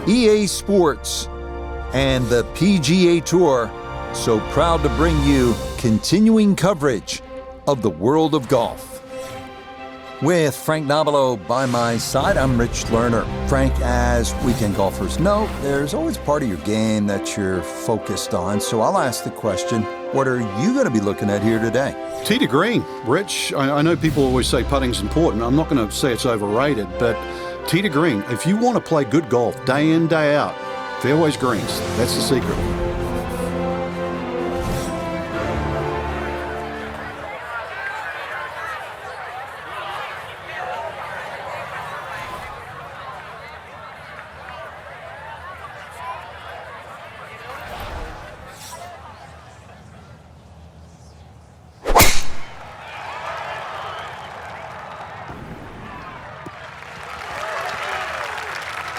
EA Sports, and the PGA Tour, so proud to bring you continuing coverage of the world of golf. With Frank Nobilo by my side, I'm Rich Lerner. Frank, as weekend golfers know, there's always part of your game that you're focused on, so I'll ask the question, what are you going to be looking at here today? Tee to green, Rich. I know people always say putting's important. I'm not going to say it's overrated, but tee to green, if you want to play good golf day in, day out, fairways greens, that's the secret.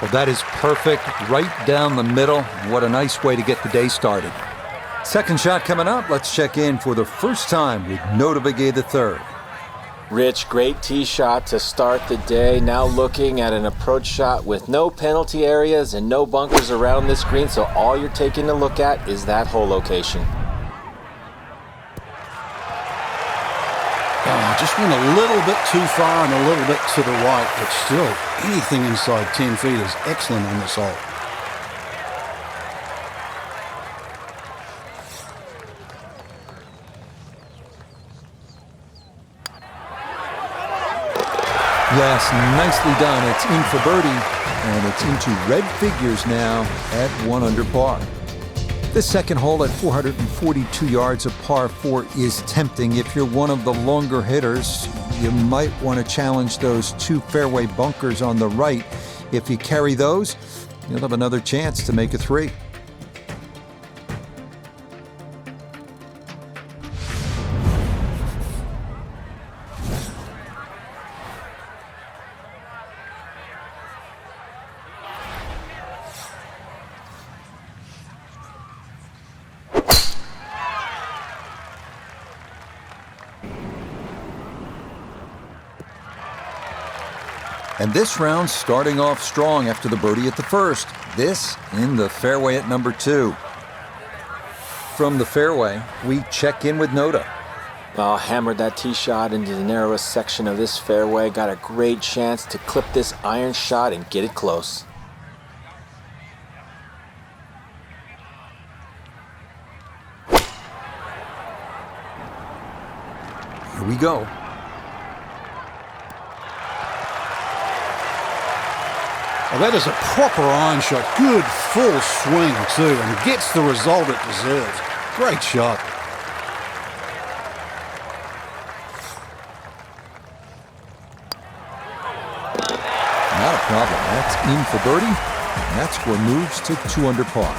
Well, that is perfect, right down the middle. What a nice way to get the day started. Second shot coming up. Let's check in for the first time with Nota Begay III. Rich, great tee shot to start the day. Now looking at an approach shot with no penalty areas and no bunkers around this green, so all you're taking a look at is that hole location. Just went a little bit too far and a little bit to the right, but still, anything inside 10 feet is excellent on this hole. Yes, nicely done. It's in for birdie, and it's into red figures now at 1 under par. The second hole at 442 yards of par 4 is tempting. If you're one of the longer hitters, you might want to challenge those 2 fairway bunkers on the right. If you carry those, you'll have another chance to make a 3. And this round starting off strong after the birdie at the first. This in the fairway at number 2. From the fairway, we check in with Nota. Well, hammered that tee shot into the narrowest section of this fairway. Got a great chance to clip this iron shot and get it close. Here we go. Well, that is a proper iron shot. Good full swing, too, and gets the result it deserves. Great shot. Not a problem. That's in for birdie, and that score moves to 2 under par.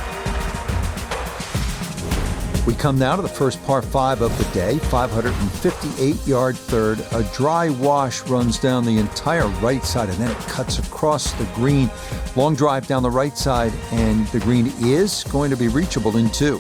We come now to the first par 5 of the day, 558-yard third. A dry wash runs down the entire right side, and then it cuts across the green. Long drive down the right side, and the green is going to be reachable in 2.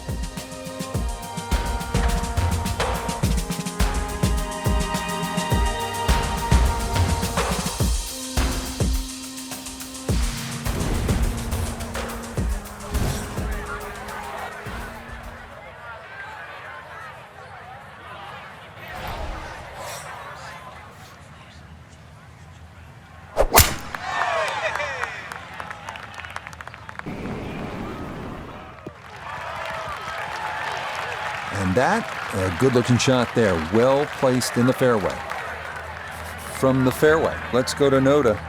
And that, a good-looking shot there, well placed in the fairway. From the fairway, let's go to Nota.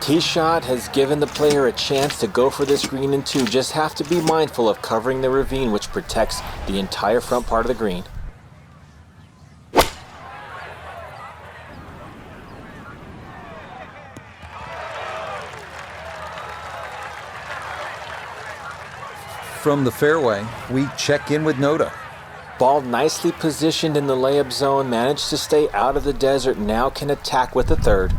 Tee shot has given the player a chance to go for this green in 2. Just have to be mindful of covering the ravine, which protects the entire front part of the green. From the fairway, we check in with Nota. Ball nicely positioned in the layup zone, managed to stay out of the desert, now can attack with the third.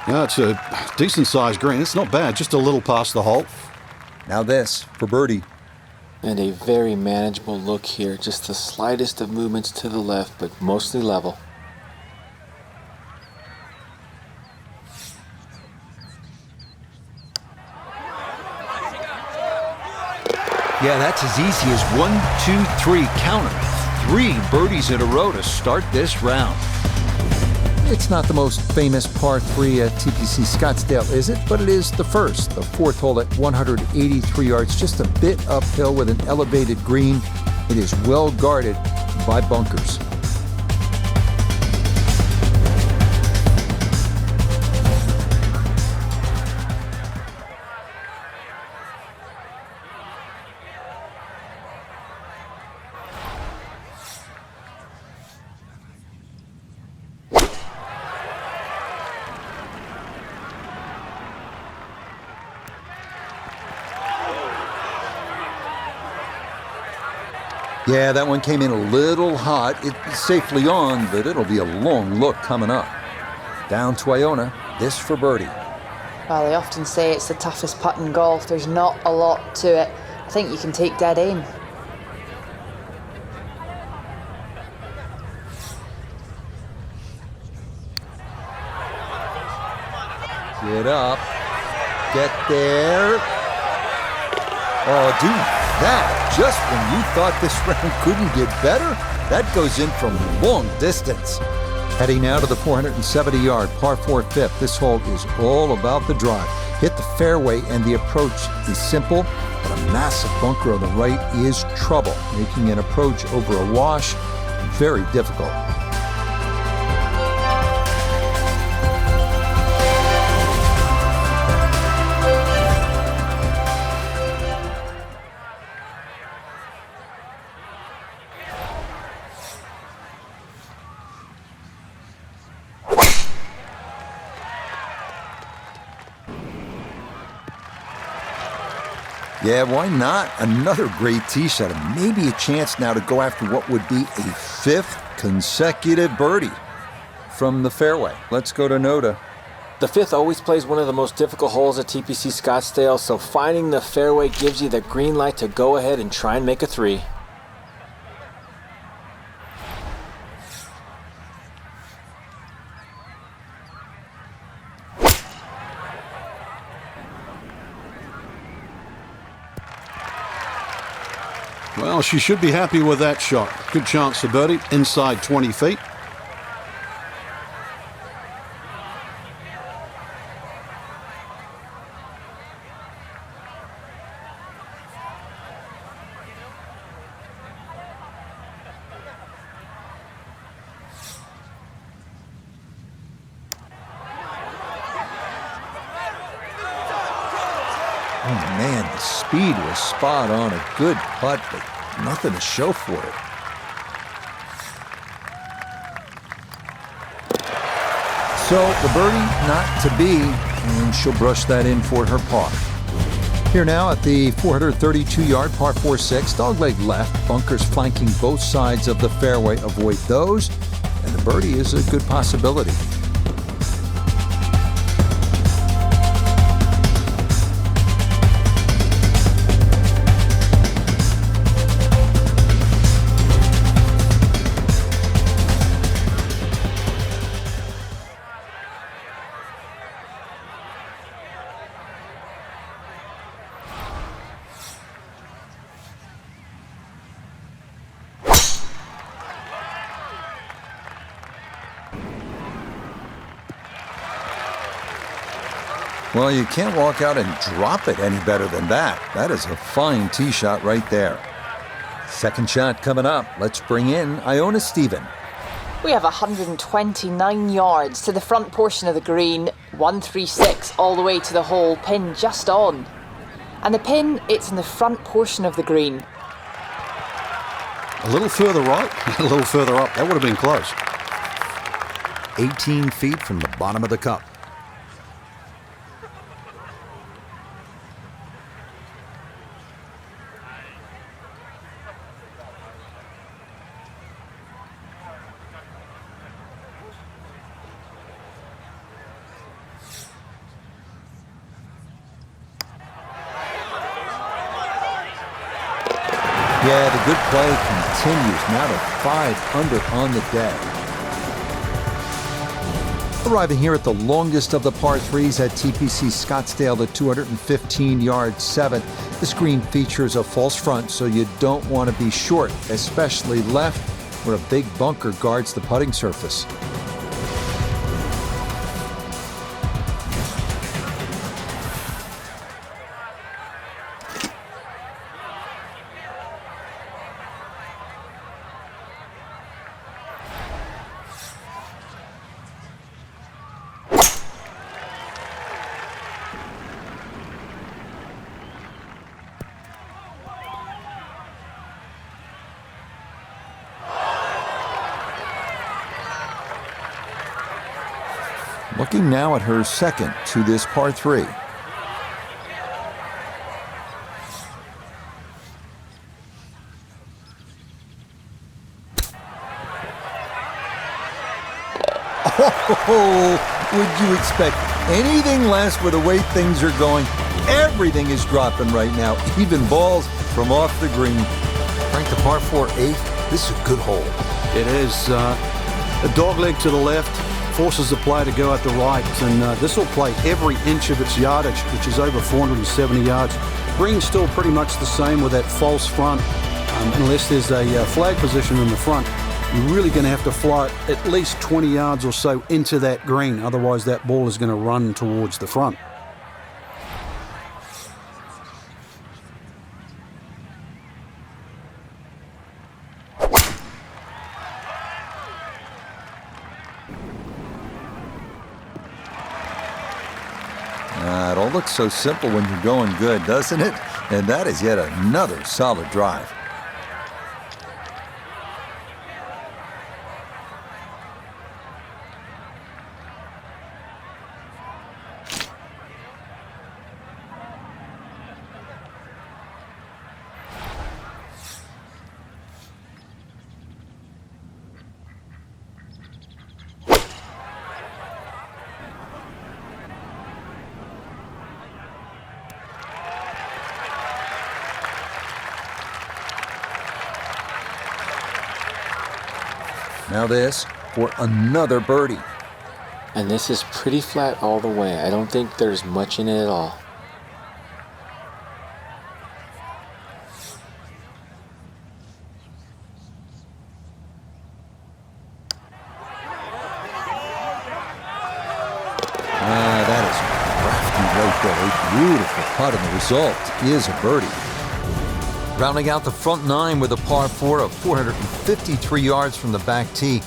Yeah, it's a decent-sized green. It's not bad, just a little past the hole. Now this for birdie. And a very manageable look here. Just the slightest of movements to the left, but mostly level. Yeah, that's as easy as 1, 2, 3, count 'em. 3 birdies in a row to start this round. It's not the most famous par 3 at TPC Scottsdale, is it? But it is the first. The fourth hole at 183 yards, just a bit uphill with an elevated green. It is well guarded by bunkers. Yeah, that one came in a little hot. It's safely on, but it'll be a long look coming up. Down to Iona, this for birdie. Well, they often say it's the toughest putt in golf. There's not a lot to it. I think you can take dead aim. Get up. Get there. Oh, dude. That, just when you thought this round couldn't get better, that goes in from long distance. Heading now to the 470-yard par 4 fifth. This hole is all about the drive. Hit the fairway and the approach is simple, but a massive bunker on the right is trouble, making an approach over a wash very difficult. Yeah, why not? Another great tee shot and maybe a chance now to go after what would be a 5th consecutive birdie from the fairway. Let's go to Noda. The 5th always plays one of the most difficult holes at TPC Scottsdale, so finding the fairway gives you the green light to go ahead and try and make a 3. Well, she should be happy with that shot. Good chance for birdie, inside 20 feet. Oh man, the speed was spot on. A good putt, but nothing to show for it. So the birdie not to be, and she'll brush that in for her par. Here now at the 432-yard par 4-6, dogleg left, bunkers flanking both sides of the fairway. Avoid those, and the birdie is a good possibility. Well, you can't walk out and drop it any better than that. That is a fine tee shot right there. Second shot coming up. Let's bring in Iona Stephen. We have 129 yards to the front portion of the green, 136 all the way to the hole, pin just on. And the pin, it's in the front portion of the green. A little further right, a little further up. That would have been close. 18 feet from the bottom of the cup. Yeah, the good play continues. Now to 5 under on the day. Arriving here at the longest of the par 3s at TPC Scottsdale, the 215-yard 7. This green features a false front, so you don't want to be short, especially left, where a big bunker guards the putting surface. Looking now at her second to this par 3. Oh, would you expect anything less with the way things are going? Everything is dropping right now, even balls from off the green. Frank, the par 4 8th, this is a good hole. It is a dog leg to the left, forces the player to go out the right, and this will play every inch of its yardage, which is over 470 yards. Green's still pretty much the same with that false front, unless there's a flag position in the front. You're really going to have to fly it at least 20 yards or so into that green, otherwise that ball is going to run towards the front. It all looks so simple when you're going good, doesn't it? And that is yet another solid drive. Now this for another birdie. And this is pretty flat all the way. I don't think there's much in it at all. That is crafty right there. A beautiful putt, and the result is a birdie. Rounding out the front 9 with a par 4 of 453 yards from the back tee.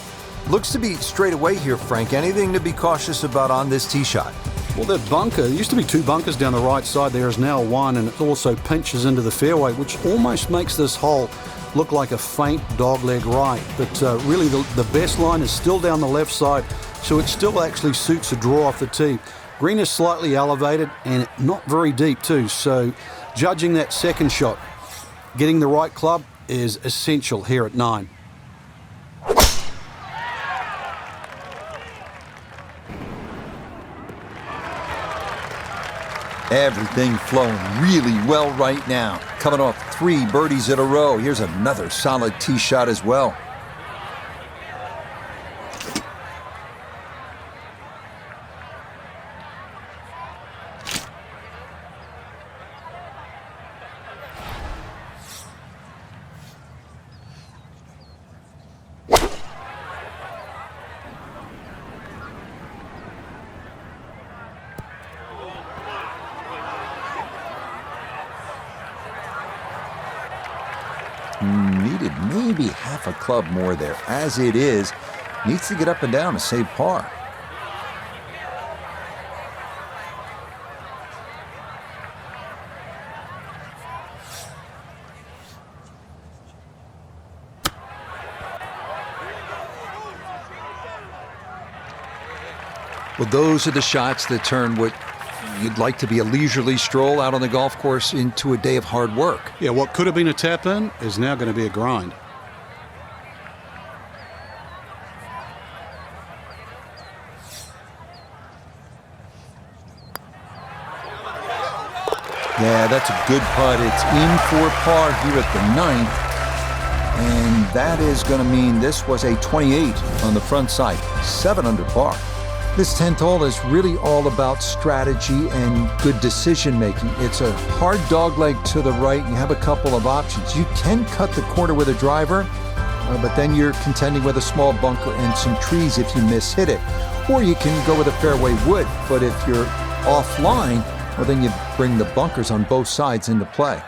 Looks to be straight away here, Frank. Anything to be cautious about on this tee shot? Well, that bunker, there used to be 2 bunkers down the right side. There is now 1, and it also pinches into the fairway, which almost makes this hole look like a faint dogleg right. But really, the best line is still down the left side, so it still actually suits a draw off the tee. Green is slightly elevated and not very deep too, so judging that second shot, getting the right club is essential here at 9. Everything flowing really well right now. Coming off 3 birdies in a row. Here's another solid tee shot as well. Needed maybe half a club more there. As it is, needs to get up and down to save par. Well, those are the shots that turn what you'd like to be a leisurely stroll out on the golf course into a day of hard work. Yeah, what could have been a tap-in is now going to be a grind. Yeah, that's a good putt. It's in for par here at the 9th. And that is going to mean this was a 28 on the front side, 7 under par. This 10th hole is really all about strategy and good decision making. It's a hard dogleg to the right. You have a couple of options. You can cut the corner with a driver, but then you're contending with a small bunker and some trees if you miss-hit it. Or you can go with a fairway wood, but if you're offline, well, then you bring the bunkers on both sides into play.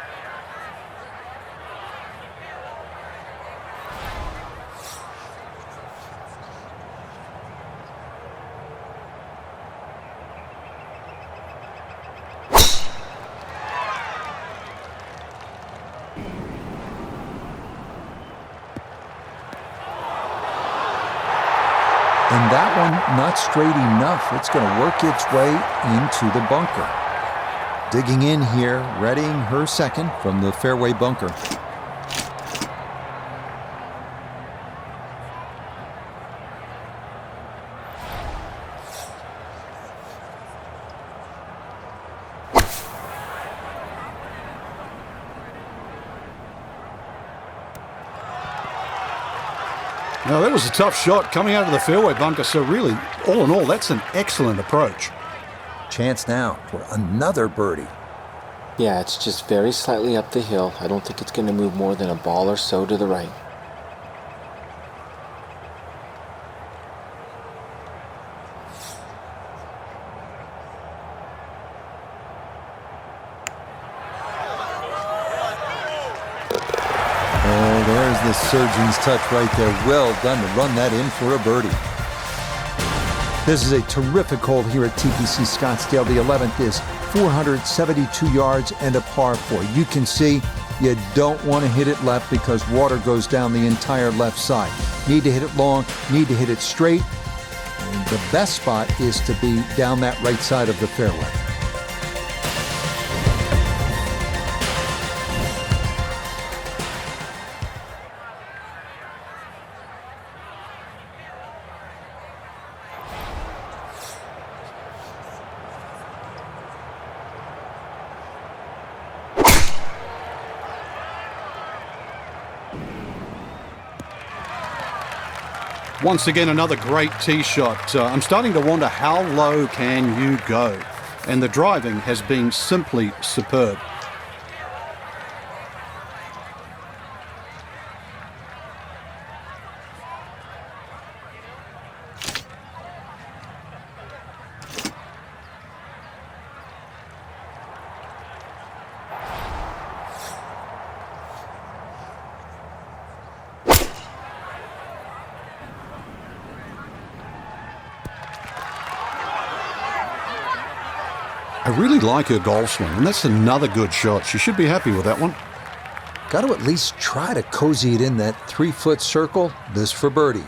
And that one, not straight enough. It's going to work its way into the bunker. Digging in here, readying her second from the fairway bunker. Now, that was a tough shot coming out of the fairway bunker, so really, all in all, that's an excellent approach. Chance now for another birdie. Yeah, it's just very slightly up the hill. I don't think it's going to move more than a ball or so to the right. Oh, there's the surgeon's touch right there. Well done to run that in for a birdie. This is a terrific hole here at TPC Scottsdale. The 11th is 472 yards and a par 4. You can see you don't want to hit it left because water goes down the entire left side. Need to hit it long, need to hit it straight. And the best spot is to be down that right side of the fairway. Once again, another great tee shot. I'm starting to wonder how low can you go? And the driving has been simply superb. I really like her golf swing, and that's another good shot. She should be happy with that one. Got to at least try to cozy it in that 3-foot circle. This for birdie.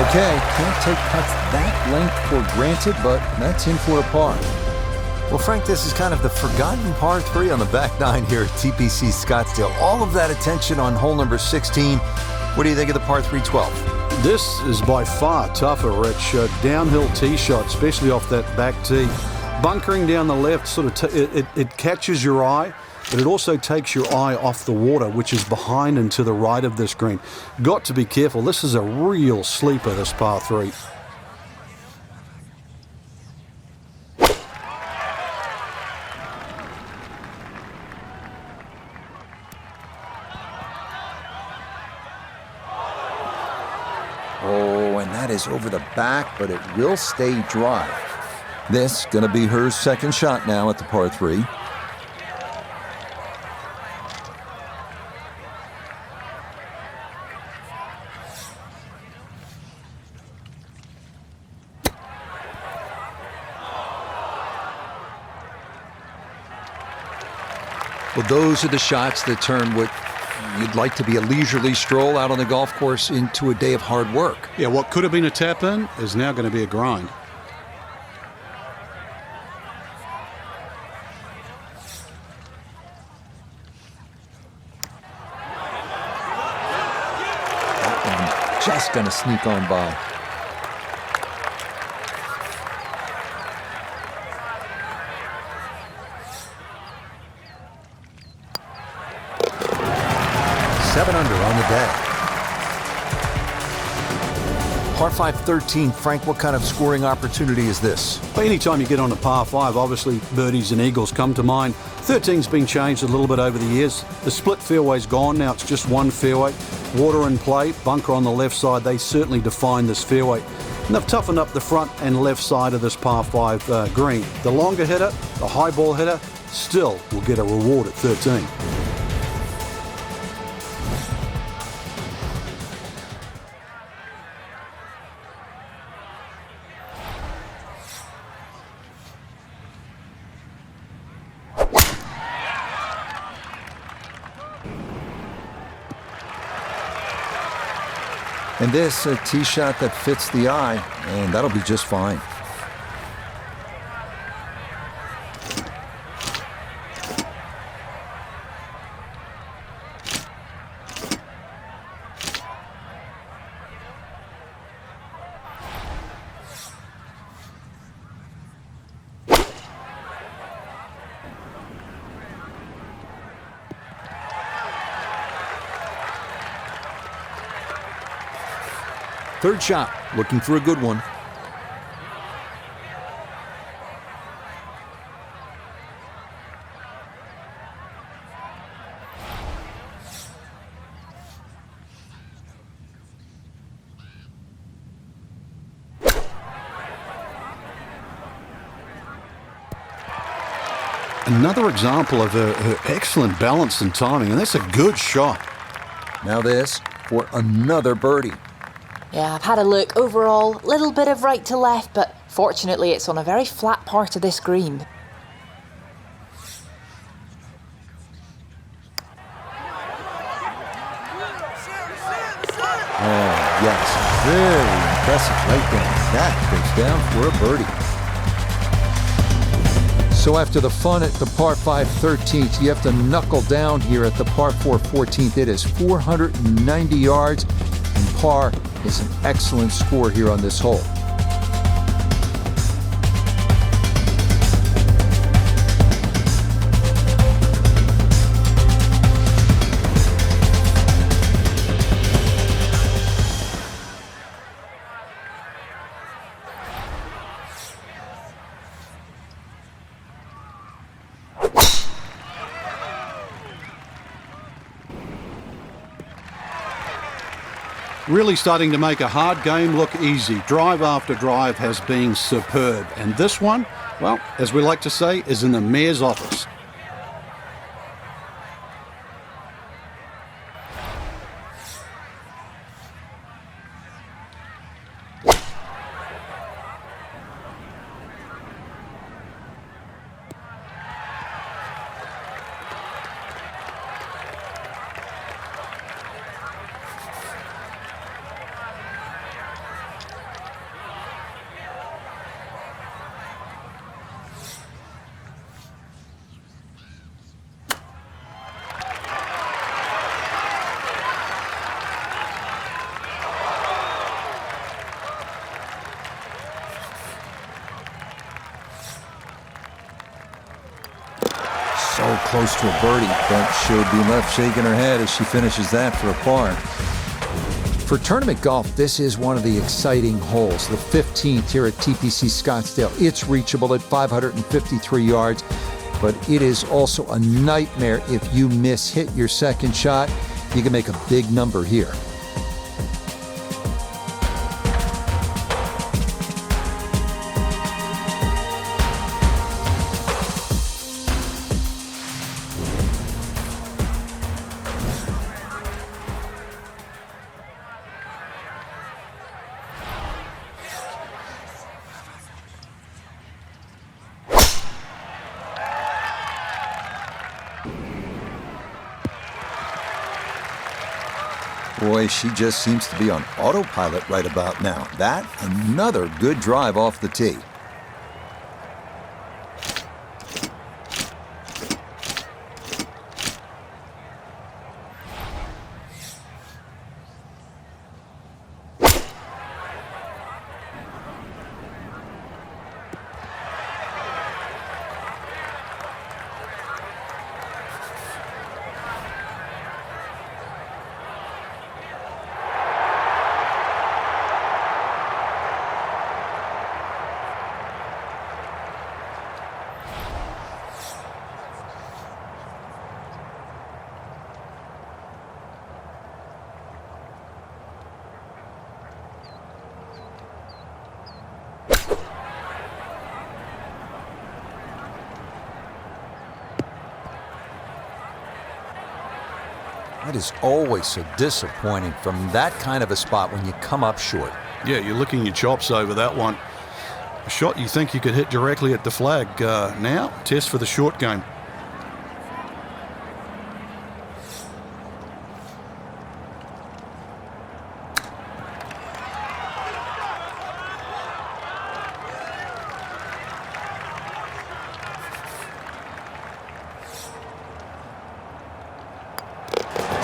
Okay, can't take putts that length for granted, but that's in for a par. Well, Frank, this is kind of the forgotten par 3 on the back 9 here at TPC Scottsdale. All of that attention on hole number 16. What do you think of the par 3 12? This is by far tougher, Rich. Downhill tee shot, especially off that back tee. Bunkering down the left, sort of it catches your eye, but it also takes your eye off the water, which is behind and to the right of this green. Got to be careful. This is a real sleeper, this par 3. Oh, and that is over the back, but it will stay dry. This going to be her second shot now at the par 3. Well, those are the shots that turn what you'd like to be a leisurely stroll out on the golf course into a day of hard work. Yeah, what could have been a tap-in is now going to be a grind. Just going to sneak on by. Seven under on the day. Par 5 13, Frank, what kind of scoring opportunity is this? But anytime you get on a par 5, obviously birdies and eagles come to mind. 13's been changed a little bit over the years. The split fairway's gone, now it's just one fairway. Water in play, bunker on the left side, they certainly define this fairway. And they've toughened up the front and left side of this par 5 green. The longer hitter, the high ball hitter, still will get a reward at 13. And this, a tee shot that fits the eye, and that'll be just fine. Third shot, looking for a good one. Another example of her excellent balance and timing, and that's a good shot. Now this for another birdie. Yeah, I've had a look. Overall, little bit of right to left, but fortunately it's on a very flat part of this green. Oh, yes. Very impressive right there. That goes down for a birdie. So after the fun at the par 5 13th, you have to knuckle down here at the par 4 14th. It is 490 yards, and par is an excellent score here on this hole. Really starting to make a hard game look easy. Drive after drive has been superb. And this one, well, as we like to say, is in the mayor's office. So close to a birdie, but she'll be left shaking her head as she finishes that for a par. For tournament golf, this is one of the exciting holes, the 15th here at TPC Scottsdale. It's reachable at 553 yards, but it is also a nightmare if you hit your second shot. You can make a big number here. Boy, she just seems to be on autopilot right about now. That, another good drive off the tee. That is always so disappointing from that kind of a spot when you come up short. Yeah, you're licking your chops over that one. A shot you think you could hit directly at the flag. Now, test for the short game.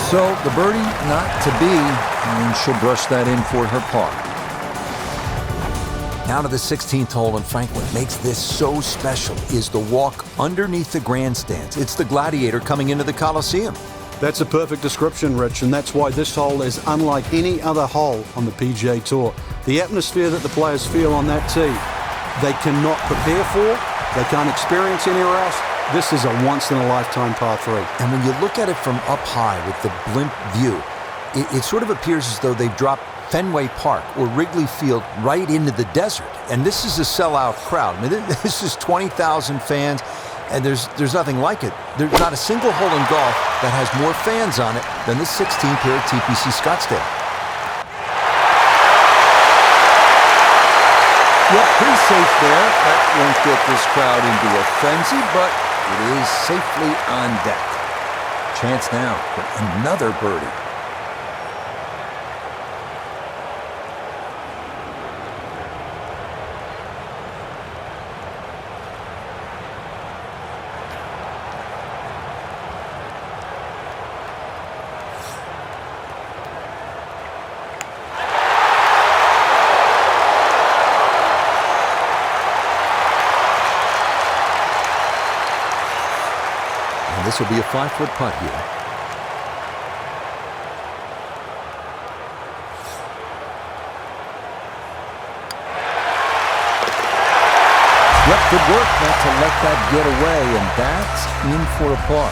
So the birdie not to be, and she'll brush that in for her par. Now to the 16th hole, and Frank, what makes this so special is the walk underneath the grandstands. It's the Gladiator coming into the Coliseum. That's a perfect description, Rich, and that's why this hole is unlike any other hole on the PGA Tour. The atmosphere that the players feel on that tee, they cannot prepare for, they can't experience anywhere else. This is a once-in-a-lifetime par 3. And when you look at it from up high with the blimp view, it sort of appears as though they've dropped Fenway Park or Wrigley Field right into the desert. And this is a sellout crowd. I mean, this is 20,000 fans, and there's nothing like it. There's not a single hole in golf that has more fans on it than the 16th here at TPC Scottsdale. Yep, pretty safe there. That won't get this crowd into a frenzy, but it is safely on deck. Chance now for another birdie. This will be a 5-foot putt here. Yep, good work not to let that get away, and that's in for a par.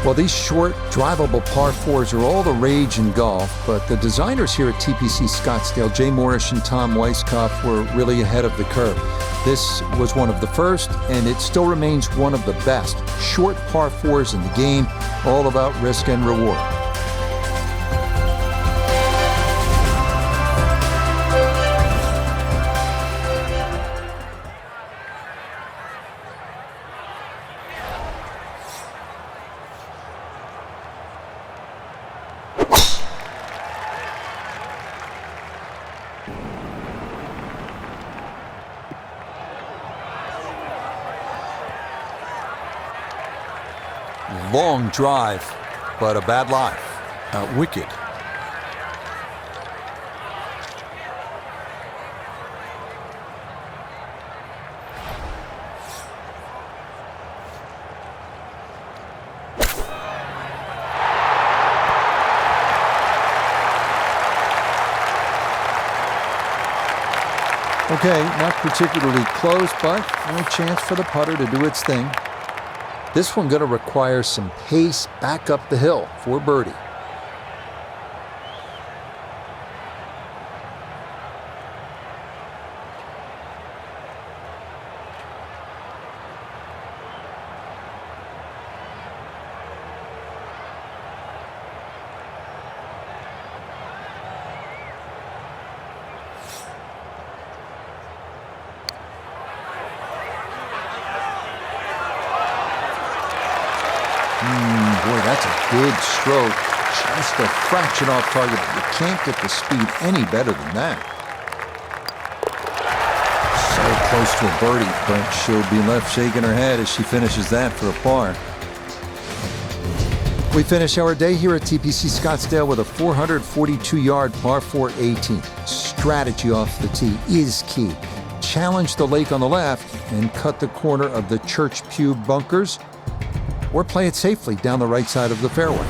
Well, these short, drivable par 4s are all the rage in golf, but the designers here at TPC Scottsdale, Jay Morrish and Tom Weisskopf, were really ahead of the curve. This was one of the first, and it still remains one of the best. Short par 4s in the game, all about risk and reward. Long drive, but a bad lie. Wicked. Okay, not particularly close, but no chance for the putter to do its thing. This one going to require some pace back up the hill for birdie. Boy, that's a good stroke. Just a fraction off target, but you can't get the speed any better than that. So close to a birdie, but she'll be left shaking her head as she finishes that for a par. We finish our day here at TPC Scottsdale with a 442-yard par 4 18. Strategy off the tee is key. Challenge the lake on the left and cut the corner of the church pew bunkers, or play it safely down the right side of the fairway.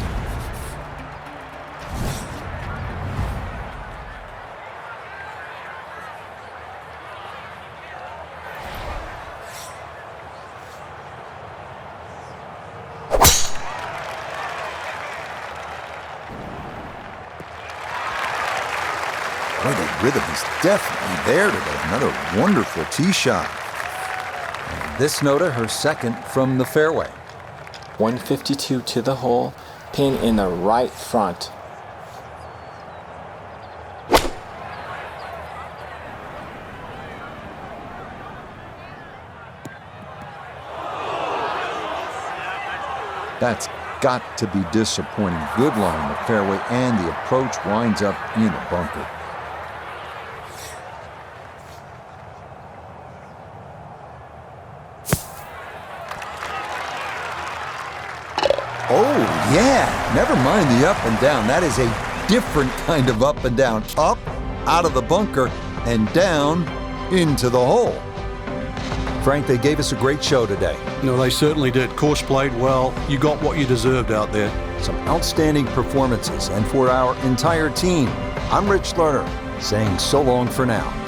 Boy, the rhythm is definitely there today. Another wonderful tee shot. And this Nota, her second from the fairway. 152 to the hole, pin in the right front. That's got to be disappointing. Good line in the fairway, and the approach winds up in the bunker. Oh, yeah. Never mind the up and down. That is a different kind of up and down. Up, out of the bunker, and down into the hole. Frank, they gave us a great show today. No, they certainly did. Course played well. You got what you deserved out there. Some outstanding performances. And for our entire team, I'm Rich Lerner, saying so long for now.